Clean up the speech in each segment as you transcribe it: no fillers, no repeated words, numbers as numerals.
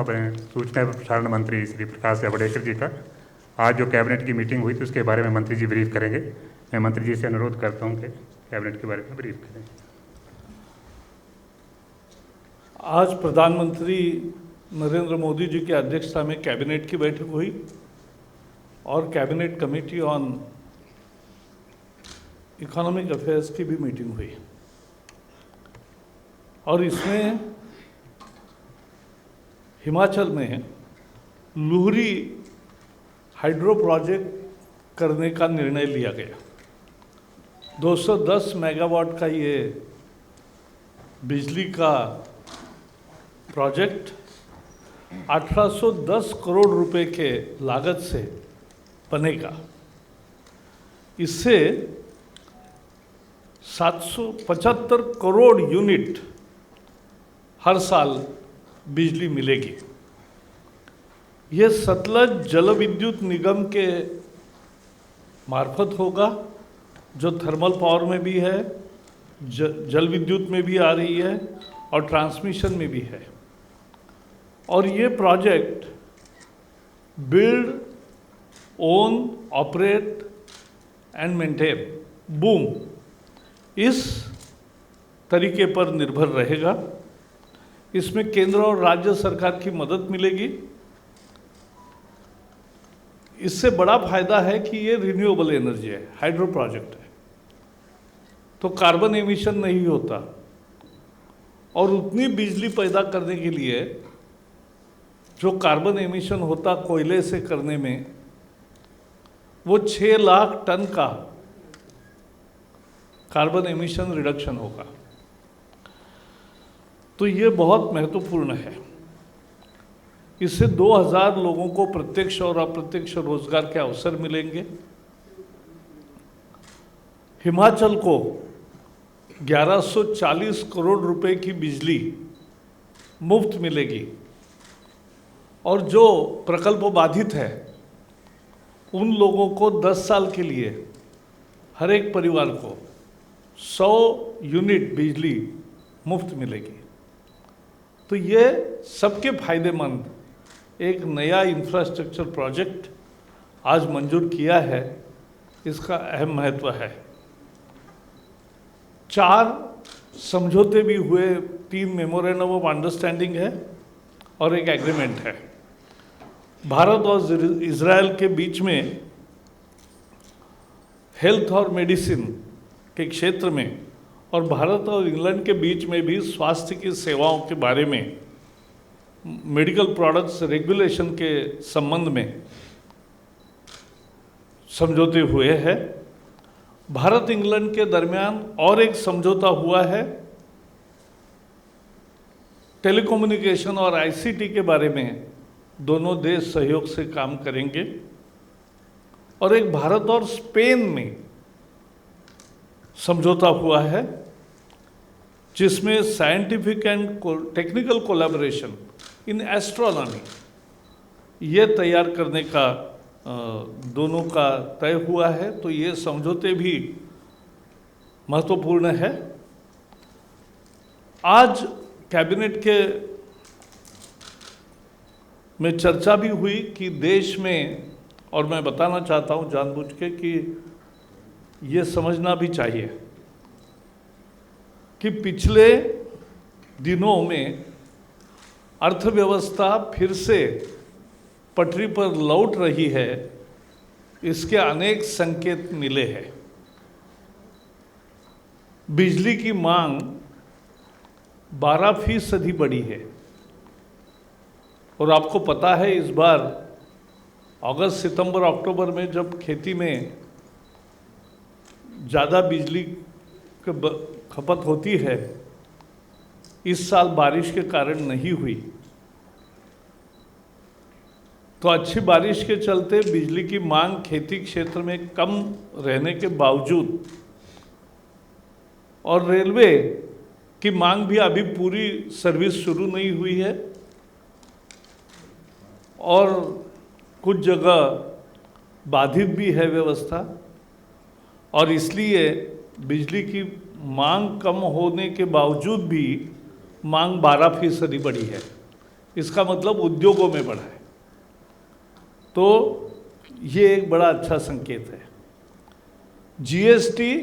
सूचना एवं प्रसारण मंत्री श्री प्रकाश जावड़ेकर जी का आज जो कैबिनेट की मीटिंग हुई थी उसके बारे में मंत्री जी ब्रीफ करेंगे। मैं मंत्री जी से अनुरोध करता हूं कि कैबिनेट के बारे में ब्रीफ करें। आज प्रधानमंत्री नरेंद्र मोदी जी की अध्यक्षता में कैबिनेट की बैठक हुई और cabinet committee on economic affairs की भी मीटिंग हुई और इसमें हिमाचल में लुहरी हाइड्रो प्रोजेक्ट करने का निर्णय लिया गया। 210 मेगावाट का ये बिजली का प्रोजेक्ट 1810 करोड़ रुपए के लागत से बनेगा। इससे 775 करोड़ यूनिट हर साल बिजली मिलेगी। ये सतलज जल विद्युत निगम के मार्फत होगा, जो थर्मल पावर में भी है, जल विद्युत में भी आ रही है और ट्रांसमिशन में भी है। और ये project build, own, operate and maintain, boom, इस तरीके पर निर्भर रहेगा। इसमें केंद्र और राज्य सरकार की मदद मिलेगी। इससे बड़ा फायदा है कि ये रिन्यूएबल एनर्जी है, हाइड्रो प्रोजेक्ट है, तो कार्बन एमिशन नहीं होता और उतनी बिजली पैदा करने के लिए जो कार्बन एमिशन होता कोयले से करने में, वो 6 लाख टन का कार्बन एमिशन रिडक्शन होगा। तो ये बहुत महत्वपूर्ण है। इससे 2000 लोगों को प्रत्यक्ष और अप्रत्यक्ष रोजगार के अवसर मिलेंगे। हिमाचल को 1140 करोड़ रुपए की बिजली मुफ्त मिलेगी और जो प्रकल्प बाधित है उन लोगों को 10 साल के लिए हर एक परिवार को 100 यूनिट बिजली मुफ्त मिलेगी। तो ये सबके फायदेमंद एक नया इंफ्रास्ट्रक्चर प्रोजेक्ट आज मंजूर किया है, इसका अहम महत्व है। 4 समझौते भी हुए, 3 मेमोरेंडम ऑफ अंडरस्टैंडिंग है और एक एग्रीमेंट है। भारत और इजरायल के बीच में हेल्थ और मेडिसिन के क्षेत्र में और भारत और इंग्लैंड के बीच में भी स्वास्थ्य की सेवाओं के बारे में, मेडिकल प्रोडक्ट्स रेगुलेशन के संबंध में समझौते हुए हैं। भारत इंग्लैंड के दरमियान और एक समझौता हुआ है टेलीकम्युनिकेशन और आईसीटी के बारे में, दोनों देश सहयोग से काम करेंगे। और एक भारत और स्पेन में समझौता हुआ है जिसमें scientific and technical collaboration in astronomy ये तैयार करने का दोनों का तय हुआ है। तो ये समझौते भी महत्वपूर्ण है। आज कैबिनेट के में चर्चा भी हुई कि देश में, और मैं बताना चाहता हूँ जानबूझ के कि ये समझना भी चाहिए कि पिछले दिनों में अर्थव्यवस्था फिर से पटरी पर लौट रही है, इसके अनेक संकेत मिले हैं। बिजली की मांग 12% बढ़ी है और आपको पता है इस बार अगस्त, सितंबर, अक्टूबर में जब खेती में ज़्यादा बिजली खपत होती है, इस साल बारिश के कारण नहीं हुई। तो अच्छी बारिश के चलते बिजली की मांग खेती क्षेत्र में कम रहने के बावजूद, और रेलवे की मांग भी अभी पूरी सर्विस शुरू नहीं हुई है और कुछ जगह बाधित भी है व्यवस्था, और इसलिए बिजली की मांग कम होने के बावजूद भी मांग 12% बढ़ी है। इसका मतलब उद्योगों में बढ़ा है। तो ये एक बड़ा अच्छा संकेत है। जीएसटी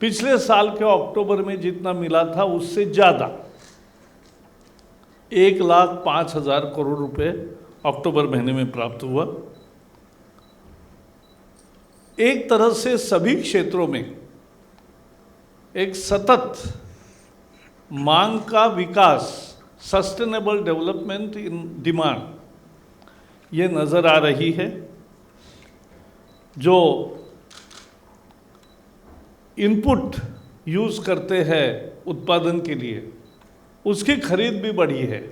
पिछले साल के अक्टूबर में जितना मिला था उससे ज़्यादा 1,05,000 करोड़ रुपए अक्टूबर महीने में प्राप्त हुआ। एक तरह से सभी क्षेत्रों में एक सतत मांग का विकास, सस्टेनेबल डेवलपमेंट इन डिमांड, ये नज़र आ रही है। जो इनपुट यूज़ करते हैं उत्पादन के लिए, उसकी खरीद भी बढ़ी है।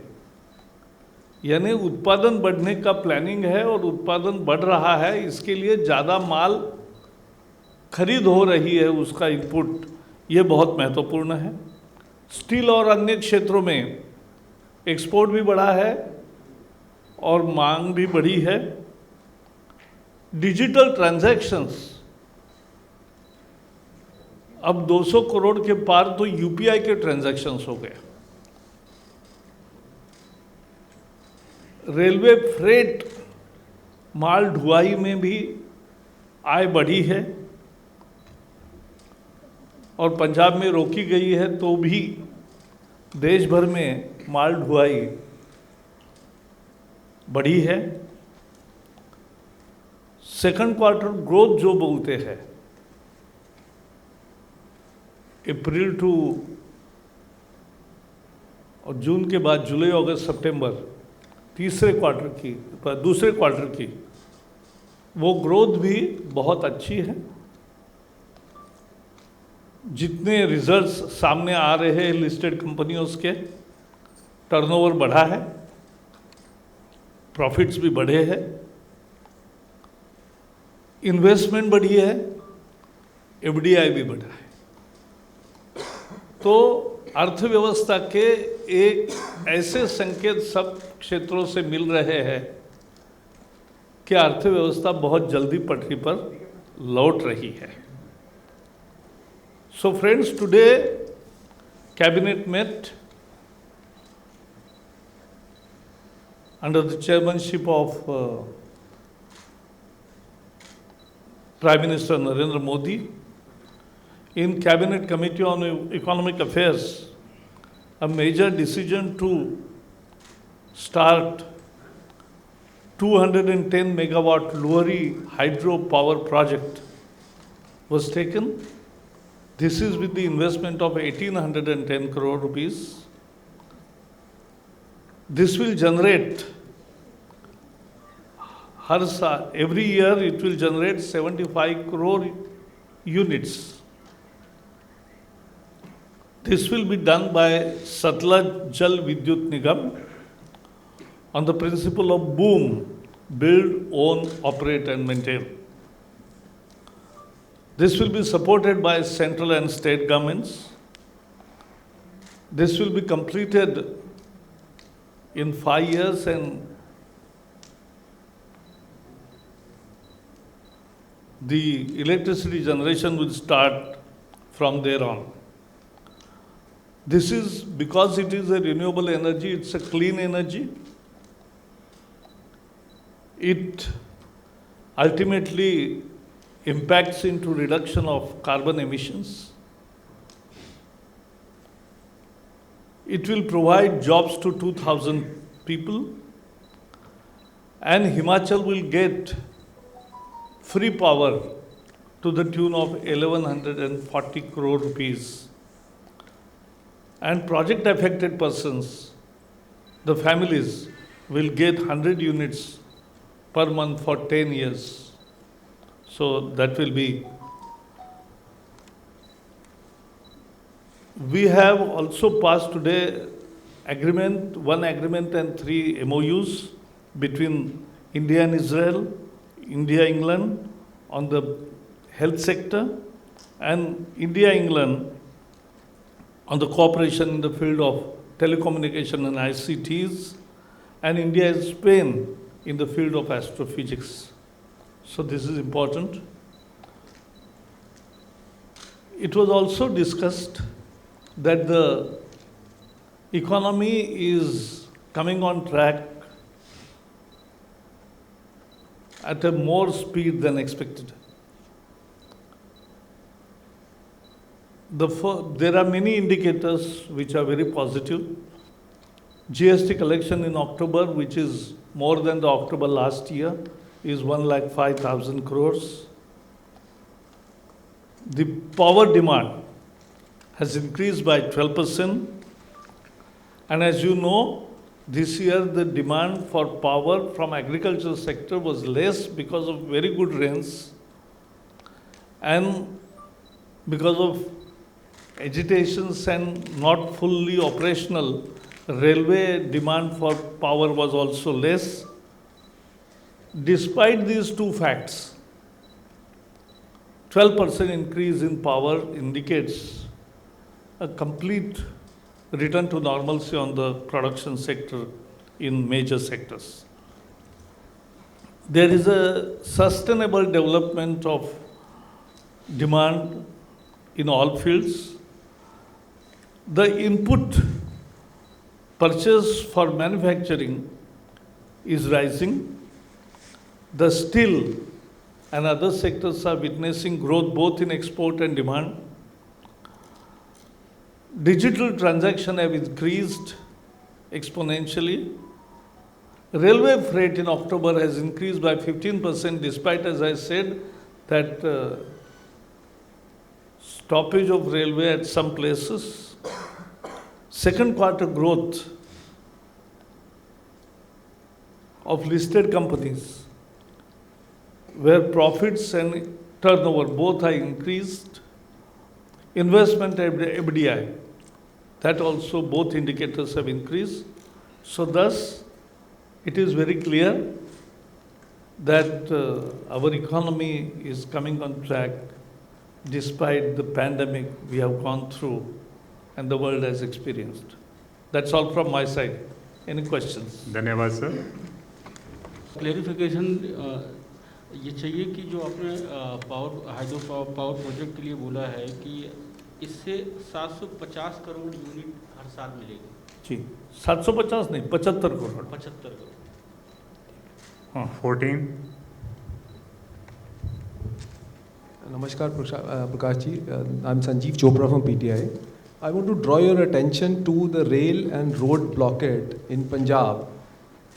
यानी उत्पादन बढ़ने का प्लानिंग है और उत्पादन बढ़ रहा है, इसके लिए ज़्यादा माल खरीद हो रही है, उसका इनपुट, ये बहुत महत्वपूर्ण है। स्टील और अन्य क्षेत्रों में एक्सपोर्ट भी बढ़ा है और मांग भी बढ़ी है। डिजिटल ट्रांजैक्शंस अब 200 करोड़ के पार तो यूपीआई के ट्रांजैक्शंस हो गए। रेलवे फ्रेट माल ढुलाई में भी आय बढ़ी है और पंजाब में रोकी गई है, तो भी देश भर में माल ढुलाई बढ़ी है। सेकंड क्वार्टर ग्रोथ जो बोलते हैं, अप्रैल टू और जून के बाद जुलाई, अगस्त, सितंबर, दूसरे क्वार्टर की वो ग्रोथ भी बहुत अच्छी है। जितने रिजल्ट्स सामने आ रहे हैं लिस्टेड कंपनियों के, टर्नओवर बढ़ा है, प्रॉफिट्स भी बढ़े हैं, इन्वेस्टमेंट बढ़ी है, एफडीआई भी बढ़ा है। तो अर्थव्यवस्था के एक ऐसे संकेत सब क्षेत्रों से मिल रहे हैं कि अर्थव्यवस्था बहुत जल्दी पटरी पर लौट रही है। So friends, today Cabinet met under the chairmanship of Prime Minister Narendra Modi. In Cabinet Committee on Economic Affairs, a major decision to start 210 megawatt Luhari hydro power project was taken. This is with the investment of 1,810 crore rupees. This will generate, every year it will generate 75 crore units. This will be done by Satluj Jal Vidyut Nigam on the principle of BOOM, build, own, operate and maintain. This will be supported by central and state governments. This will be completed in 5 years and the electricity generation will start from there on. This is because it is a renewable energy, it's a clean energy. It ultimately impacts into reduction of carbon emissions. It will provide jobs to 2,000 people, and Himachal will get free power to the tune of 1,140 crore rupees. And project affected persons, the families, will get 100 units per month for 10 years. So that will be. We have also passed today one agreement and 3 MOUs between India and Israel, India, England on the health sector, and India, England on the cooperation in the field of telecommunication and ICTs, and India and Spain in the field of astrophysics. So this is important. It was also discussed that the economy is coming on track at a more speed than expected. There are many indicators which are very positive. GST collection in October, which is more than the October last year, is 1,05,000 crores. The power demand has increased by 12%. And as you know, this year the demand for power from agricultural sector was less because of very good rains and because of agitations and not fully operational railway demand for power was also less. Despite these two facts, 12% increase in power indicates a complete return to normalcy on the production sector in major sectors. There is a sustainable development of demand in all fields. The input purchase for manufacturing is rising. The steel and other sectors are witnessing growth both in export and demand. Digital transactions have increased exponentially. Railway freight in October has increased by 15%, despite, as I said, that stoppage of railway at some places. Second quarter growth of listed companies, where profits and turnover both are increased. Investment FDI, that also both indicators have increased. So thus, it is very clear that our economy is coming on track despite the pandemic we have gone through and the world has experienced. That's all from my side. Any questions? धन्यवाद sir. Clarification ये चाहिए कि जो आपने hydro power project के लिए बोला है कि इससे 750 करोड़ यूनिट हर साल मिलेगी। जी, 750 नहीं, 75 करोड़। 75 करोड़। हाँ। 14। Namaskar, Prakash ji. I'm Sanjeev Chopra from PTI. I want to draw your attention to the rail and road blockade in Punjab.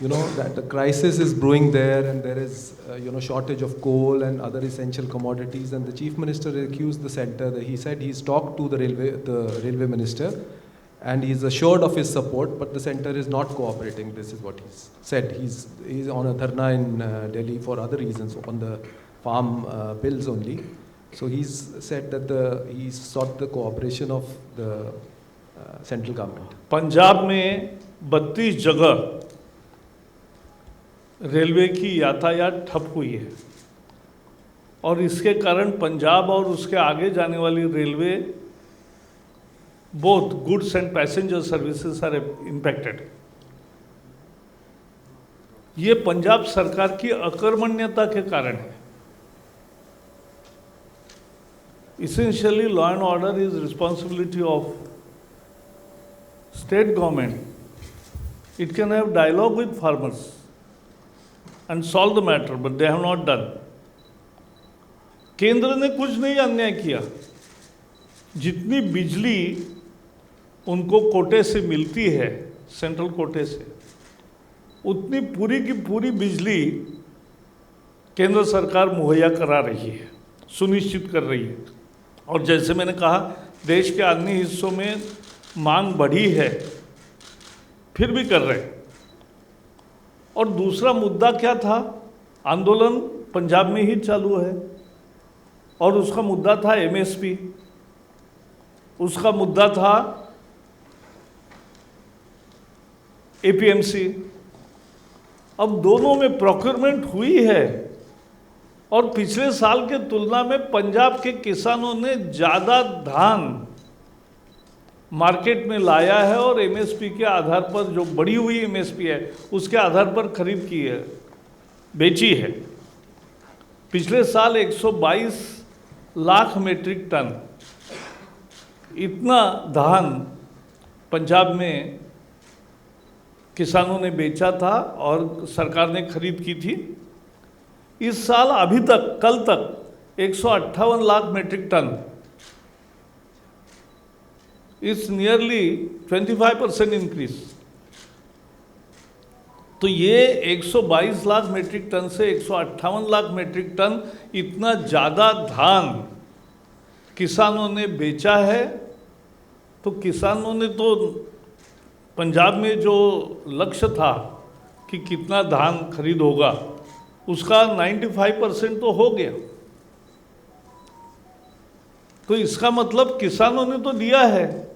You know that the crisis is brewing there, and there is shortage of coal and other essential commodities. And the Chief Minister accused the centre. He said he's talked to the railway minister, and he's assured of his support. But the centre is not cooperating. This is what he's said. He's on a dharna in Delhi for other reasons, on the farm bills only. So he's said that he sought the cooperation of the central government. Punjab में 32 जगह railway की यातायात ठप हुई है और इसके कारण पंजाब और उसके आगे जाने वाली railway both goods and passenger services are impacted. ये पंजाब सरकार की अकर्मण्यता के कारण है। Essentially, law and order is responsibility of state government. It can have dialogue with farmers and solve the matter, but they have not done. केंद्र ने कुछ नहीं अन्याय किया। जितनी बिजली उनको कोटे से मिलती है, सेंट्रल कोटे से, उतनी पूरी की पूरी बिजली केंद्र सरकार मुहैया करा रही है, सुनिश्चित कर रही है। और जैसे मैंने कहा, देश के अन्य हिस्सों में मांग बढ़ी है, फिर भी कर रहे हैं। और दूसरा मुद्दा क्या था? आंदोलन पंजाब में ही चालू है और उसका मुद्दा था एमएसपी, उसका मुद्दा था एपीएमसी। अब दोनों में प्रोक्योरमेंट हुई है और पिछले साल के तुलना में पंजाब के किसानों ने ज़्यादा धान मार्केट में लाया है और एमएसपी के आधार पर, जो बढ़ी हुई एमएसपी है उसके आधार पर खरीद की है, बेची है। पिछले साल 122 लाख मीट्रिक टन इतना धान पंजाब में किसानों ने बेचा था और सरकार ने खरीद की थी। इस साल अभी तक, कल तक 158 lakh metric tonne, it's nearly 25% increase. तो ये 122 लाख मीट्रिक टन से 158 लाख मीट्रिक टन, इतना ज़्यादा धान किसानों ने बेचा है। तो किसानों ने तो पंजाब में जो लक्ष्य था कि कितना धान खरीद होगा, उसका 95% तो हो गया। तो इसका मतलब किसानों ने तो दिया है।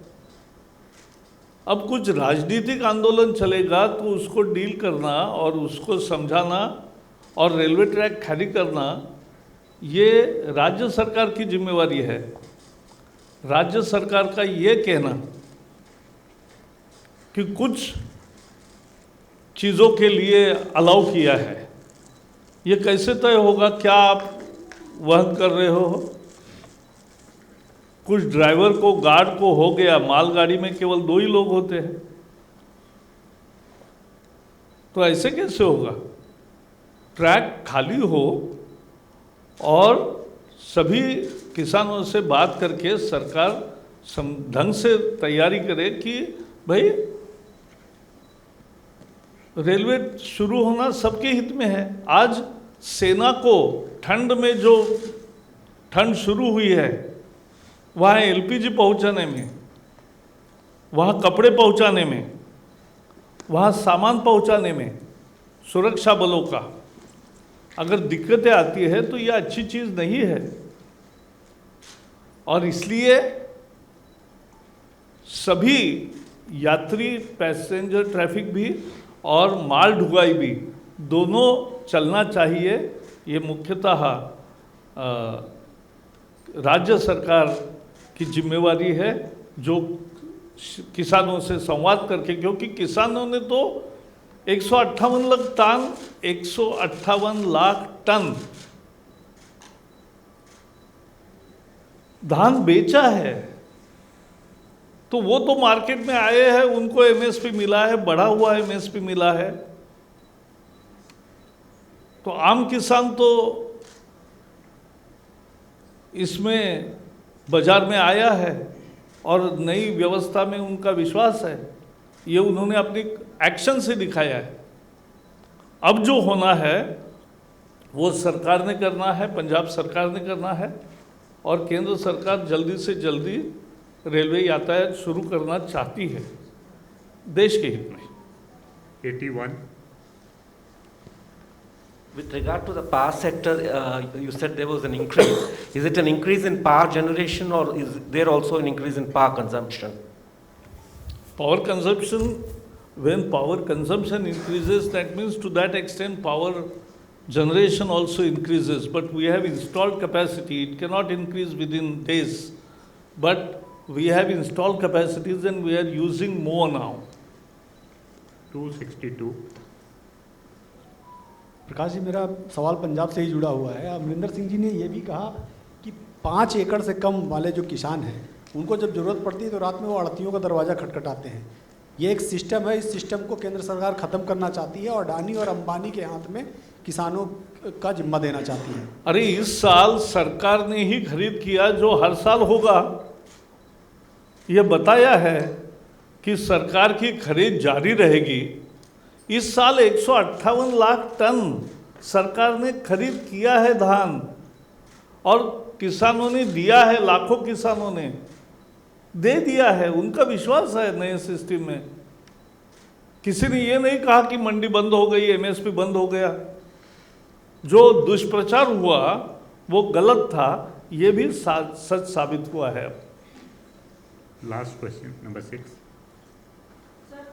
अब कुछ राजनीतिक आंदोलन चलेगा तो उसको डील करना और उसको समझाना और रेलवे ट्रैक खाली करना, ये राज्य सरकार की जिम्मेवारी है। राज्य सरकार का ये कहना कि कुछ चीज़ों के लिए अलाउ किया है, ये कैसे तय होगा? क्या आप वहन कर रहे हो? कुछ ड्राइवर को, गार्ड को हो गया, मालगाड़ी में केवल 2 ही लोग होते हैं, तो ऐसे कैसे होगा? ट्रैक खाली हो और सभी किसानों से बात करके सरकार ढंग से तैयारी करे कि भाई रेलवे शुरू होना सबके हित में है। आज सेना को ठंड में जो ठंड शुरू हुई है, वहाँ एलपीजी पहुँचाने में, वहाँ कपड़े पहुँचाने में, वहाँ सामान पहुँचाने में सुरक्षा बलों का अगर दिक्कतें आती है तो यह अच्छी चीज़ नहीं है। और इसलिए सभी यात्री, पैसेंजर ट्रैफिक भी और माल ढुलाई भी दोनों चलना चाहिए। ये मुख्यतः राज्य सरकार की जिम्मेवारी है, जो किसानों से संवाद करके, क्योंकि किसानों ने तो 158 लाख टन धान बेचा है। तो वो तो मार्केट में आए हैं, उनको एमएसपी मिला है, बढ़ा हुआ एमएसपी मिला है। तो आम किसान तो इसमें बाजार में आया है और नई व्यवस्था में उनका विश्वास है। ये उन्होंने अपनी एक्शन से दिखाया है। अब जो होना है वो सरकार ने करना है, पंजाब सरकार ने करना है, और केंद्र सरकार जल्दी से जल्दी रेलवे यातायात शुरू करना चाहती है देश के हित में। 81. With regard to the power sector, you said there was an increase. Is it an increase in power generation or is there also an increase in power consumption? Power consumption, when power consumption increases, that means to that extent power generation also increases. But we have installed capacity. It cannot increase within days. But we have installed capacities and we are using more now. 262. Prakash ji, मेरा सवाल पंजाब से ही जुड़ा हुआ है। अमरिंदर सिंह जी ने ये भी कहा कि 5 एकड़ से कम वाले जो किसान हैं, उनको जब ज़रूरत पड़ती है तो रात में वो आड़तियों का दरवाज़ा खटखटाते हैं। ये एक सिस्टम है, इस सिस्टम को केंद्र सरकार ख़त्म करना चाहती है और अडानी और अंबानी के हाथ में किसानों का जिम्मा देना चाहती है। अरे इस साल सरकार ने ही खरीद किया जो हर साल होगा। ये बताया है कि सरकार की खरीद जारी रहेगी। इस साल 158 लाख टन सरकार ने खरीद किया है धान, और किसानों ने दिया है, लाखों किसानों ने दे दिया है। उनका विश्वास है नए सिस्टम में। किसी ने ये नहीं कहा कि मंडी बंद हो गई, एमएसपी बंद हो गया। जो दुष्प्रचार हुआ वो गलत था, ये भी सच साबित हुआ है। Last question, number 6. Sir,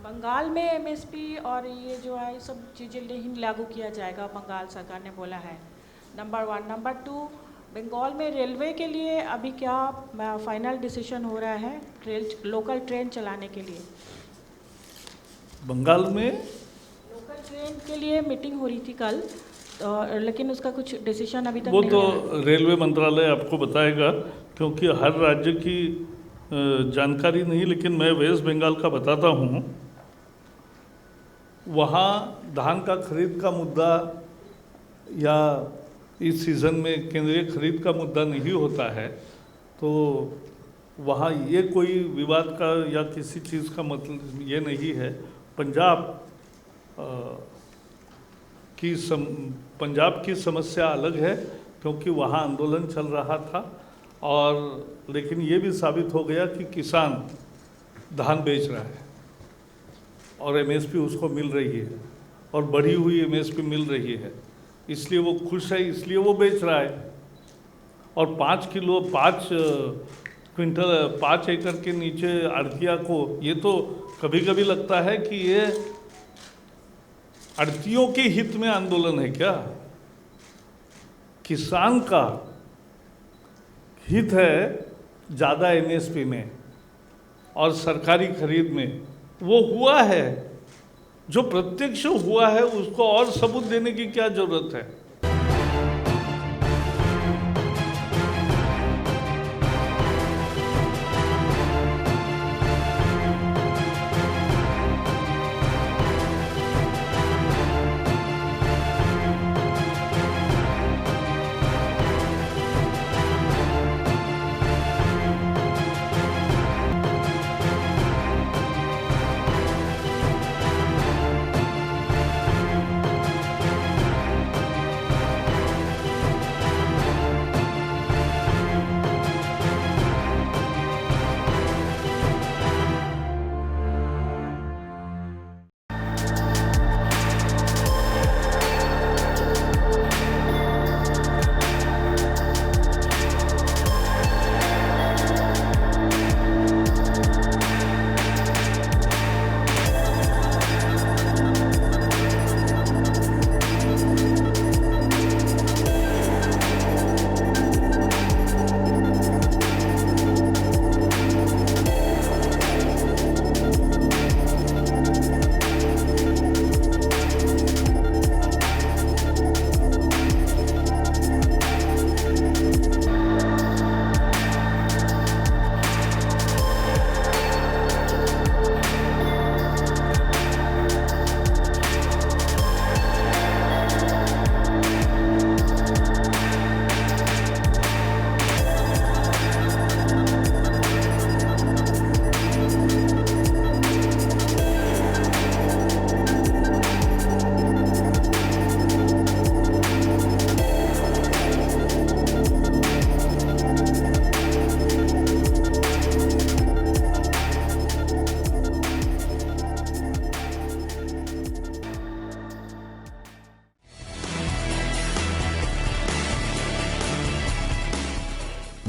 Bengal में एमएसपी और ये जो है सब चीज़ें नहीं लागू किया जाएगा, बंगाल सरकार ने बोला है, नंबर 1। नंबर 2, बंगाल में रेलवे के लिए अभी क्या फाइनल डिसीजन हो रहा है लोकल ट्रेन चलाने के लिए? बंगाल में लोकल ट्रेन के लिए मीटिंग हो रही थी कल, लेकिन उसका कुछ डिसीजन अभी तक वो नहीं तो आया। रेलवे मंत्रालय आपको बताएगा, क्योंकि हर राज्य की जानकारी नहीं, लेकिन मैं वेस्ट बंगाल का बताता हूँ वहाँ धान का खरीद का मुद्दा या इस सीज़न में केंद्रीय खरीद का मुद्दा नहीं होता है, तो वहाँ ये कोई विवाद का या किसी चीज़ का मतलब ये नहीं है। पंजाब की समस्या अलग है, क्योंकि वहाँ आंदोलन चल रहा था, और लेकिन ये भी साबित हो गया कि किसान धान बेच रहा है और एमएसपी उसको मिल रही है, और बढ़ी हुई एमएसपी मिल रही है, इसलिए वो खुश है, इसलिए वो बेच रहा है। और 5 क्विंटल 5 एकड़ के नीचे आड़तिया को, ये तो कभी कभी लगता है कि ये आड़तियों के हित में आंदोलन है क्या? किसान का हित है ज़्यादा एमएसपी में और सरकारी खरीद में। वो हुआ है, जो प्रत्यक्ष हुआ है उसको और सबूत देने की क्या जरूरत है?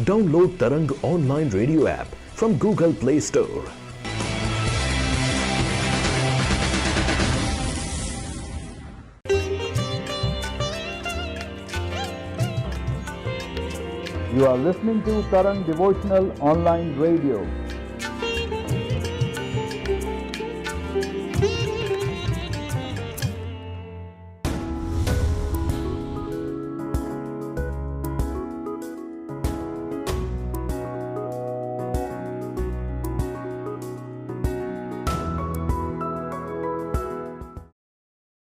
Download Tarang online radio app from Google Play Store. You are listening to Tarang Devotional Online Radio.